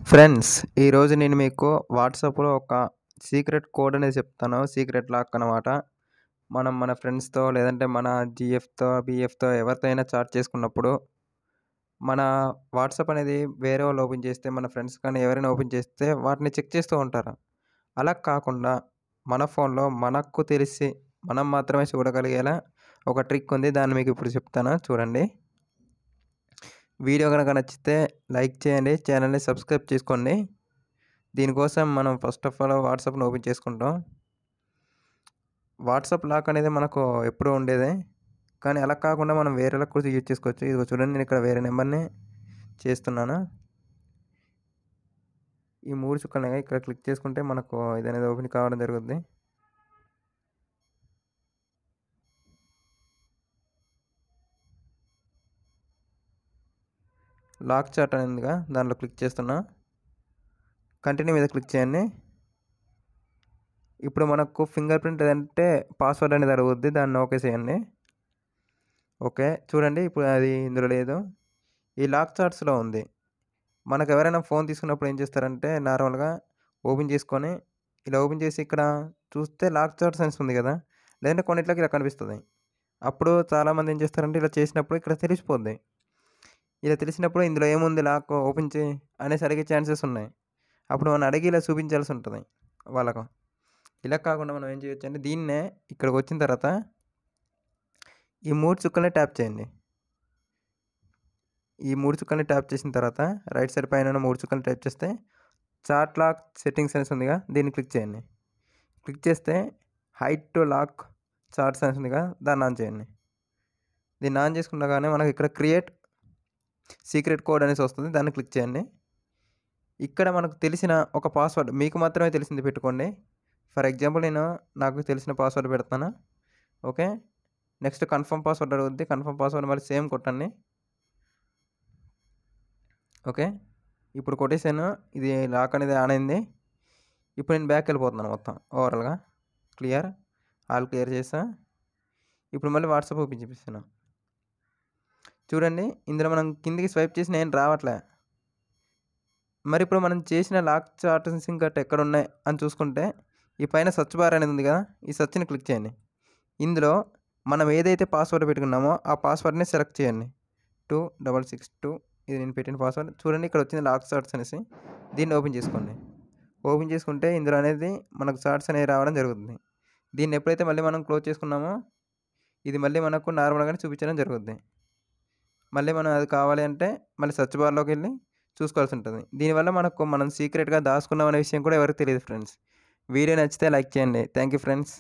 Friends, ఈరోజు నేను మీకు వాట్సాప్‌లో ఒక సీక్రెట్ కోడ్ అనేది చెప్తాను. సీక్రెట్ లాక్ అనమాట. మనం మన ఫ్రెండ్స్‌తో లేదంటే మన జీఎఫ్‌తో, బీఎఫ్‌తో ఎవరితో అయినా చాట్ చేసుకున్నప్పుడు, మన వాట్సాప్ అనేది వేరే వాళ్ళు ఓపెన్ చేస్తే, మన ఫ్రెండ్స్ కానీ ఎవరైనా ఓపెన్ చేస్తే వాటిని చెక్ చేస్తూ ఉంటారు. అలా కాకుండా మన ఫోన్‌లో మనకు తెలిసి మనం మాత్రమే చూడగలిగేలా ఒక ట్రిక్ ఉంది. దాన్ని మీకు ఇప్పుడు చెప్తాను చూడండి. వీడియో గనక నచ్చితే లైక్ చేయండి. ఛానల్‌ని సబ్స్క్రైబ్ చేసుకోండి. దీనికోసం మనం ఫస్ట్ ఆఫ్ ఆల్ వాట్సాప్‌ని ఓపెన్ చేసుకుంటాం. వాట్సాప్ లాక్ అనేది మనకు ఎప్పుడూ ఉండేదే. కానీ అలా కాకుండా మనం వేరేలా కూడా యూజ్ చేసుకోవచ్చు. ఇదిగో చూడండి, నేను ఇక్కడ వేరే నెంబర్‌ని చేస్తున్నాను. ఈ 3 చుక్కల్ని ఇక్కడ క్లిక్ చేసుకుంటే మనకు ఇదనేది ఓపెన్ కావడం జరుగుద్ది. లాక్ చాట్ అని ఉందిగా, దాంట్లో క్లిక్ చేస్తున్నా. కంటిన్యూ మీద క్లిక్ చేయండి. ఇప్పుడు మనకు ఫింగర్ ప్రింట్ లేదంటే పాస్వర్డ్ అనేది అడుగుద్ది. దాన్ని ఓకే చేయండి. ఓకే. చూడండి, ఇప్పుడు అది ఇందులో లేదు. ఈ లాక్ చాట్స్‌లో ఉంది. మనకు ఎవరైనా ఫోన్ తీసుకున్నప్పుడు ఏం చేస్తారంటే నార్మల్‌గా ఓపెన్ చేసుకొని, ఇలా ఓపెన్ చేసి ఇక్కడ చూస్తే లాక్ చాట్స్ అనేసి ఉంది కదా! లేదంటే కొన్నిట్లకి ఇలా కనిపిస్తది. అప్పుడు చాలామంది ఏం చేస్తారంటే ఇలా చేసినప్పుడు ఇక్కడ తెలిసిపోద్ది. ఇలా తెలిసినప్పుడు ఇందులో ఏముంది లాక్ ఓపెన్ చేయి అనేసి అడిగే ఛాన్సెస్ ఉన్నాయి. అప్పుడు మనం అడిగి ఇలా చూపించాల్సి ఉంటది వాళ్ళకు. ఇలా కాకుండా మనం ఏం చేయొచ్చంటే దీన్నే ఇక్కడికొచ్చిన తర్వాత ఈ 3 చుక్కల్ని ట్యాప్ చేయండి. ఈ 3 చుక్కల్ని ట్యాప్ చేసిన తర్వాత రైట్ సైడ్ పైన ఉన్న 3 చుక్కల్ని ట్యాప్ చేస్తే చాట్ లాక్ సెట్టింగ్స్ అనేసి ఉందిగా, దీన్ని క్లిక్ చేయండి. క్లిక్ చేస్తే హైడ్ టు లాక్ చాట్స్ అనేసి ఉందిగా, దాన్ని ఆన్ చేయండి. దీన్ని ఆన్ చేసుకునగానే మనకి ఇక్కడ క్రియేట్ సీక్రెట్ కోడ్ అనేసి వస్తుంది. దాన్ని క్లిక్ చేయండి. ఇక్కడ మనకు తెలిసిన ఒక పాస్వర్డ్ మీకు మాత్రమే తెలిసింది పెట్టుకోండి. ఫర్ ఎగ్జాంపుల్ నాకు తెలిసిన పాస్వర్డ్ పెడతాను. ఓకే. నెక్స్ట్ కన్ఫర్మ్ పాస్వర్డ్ అడుగుద్ది. కన్ఫర్మ్ పాస్వర్డ్ మళ్ళీ సేమ్ కొట్టండి. ఓకే. ఇప్పుడు కొట్టేసాను. ఇది లాక్ అనేది ఆన్ అయింది. ఇప్పుడు నేను బ్యాక్‌కి వెళ్ళిపోతున్నాను మొత్తం ఓవరాల్‌గా. క్లియర్. ఆల్ క్లియర్ చేసా. ఇప్పుడు మళ్ళీ వాట్సాప్ ఓపెన్ చేపిస్తున్నా. చూడండి, ఇందులో మనం కిందికి స్వైప్ చేసినా ఏం రావట్లే. మరి ఇప్పుడు మనం చేసిన లాక్ చాట్స్ ఇంకా ఎక్కడున్నాయి అని చూసుకుంటే, ఈ పైన సెర్చ్ బార్ అనేది ఉంది కదా! ఈ సెర్చ్‌ని క్లిక్ చేయండి. ఇందులో మనం ఏదైతే పాస్వర్డ్ పెట్టుకున్నామో ఆ పాస్వర్డ్‌ని సెలెక్ట్ చేయండి. 2662 ఇది నేను పెట్టిన పాస్వర్డ్. చూడండి, ఇక్కడ వచ్చింది లాక్ చాట్స్ అనేసి. దీన్ని ఓపెన్ చేసుకోండి. ఓపెన్ చేసుకుంటే ఇందులో అనేది మనకు చాట్స్ అనేవి రావడం జరుగుతుంది. దీన్ని ఎప్పుడైతే మళ్ళీ మనం క్లోజ్ చేసుకున్నామో ఇది మళ్ళీ మనకు నార్మల్‌గానే చూపించడం జరుగుద్ది. మళ్ళీ మనం అది కావాలి అంటే మళ్ళీ సెర్చ్ బార్‌లోకెళ్ళి చూసుకోవాల్సి ఉంటది. దీనివల్ల మనం సీక్రెట్‌గా దాసుకున్నాం అనే విషయం కూడా ఎవరికీ తెలీదు ఫ్రెండ్స్. వీడియో నచ్చితే లైక్ చేయండి. Thank you friends.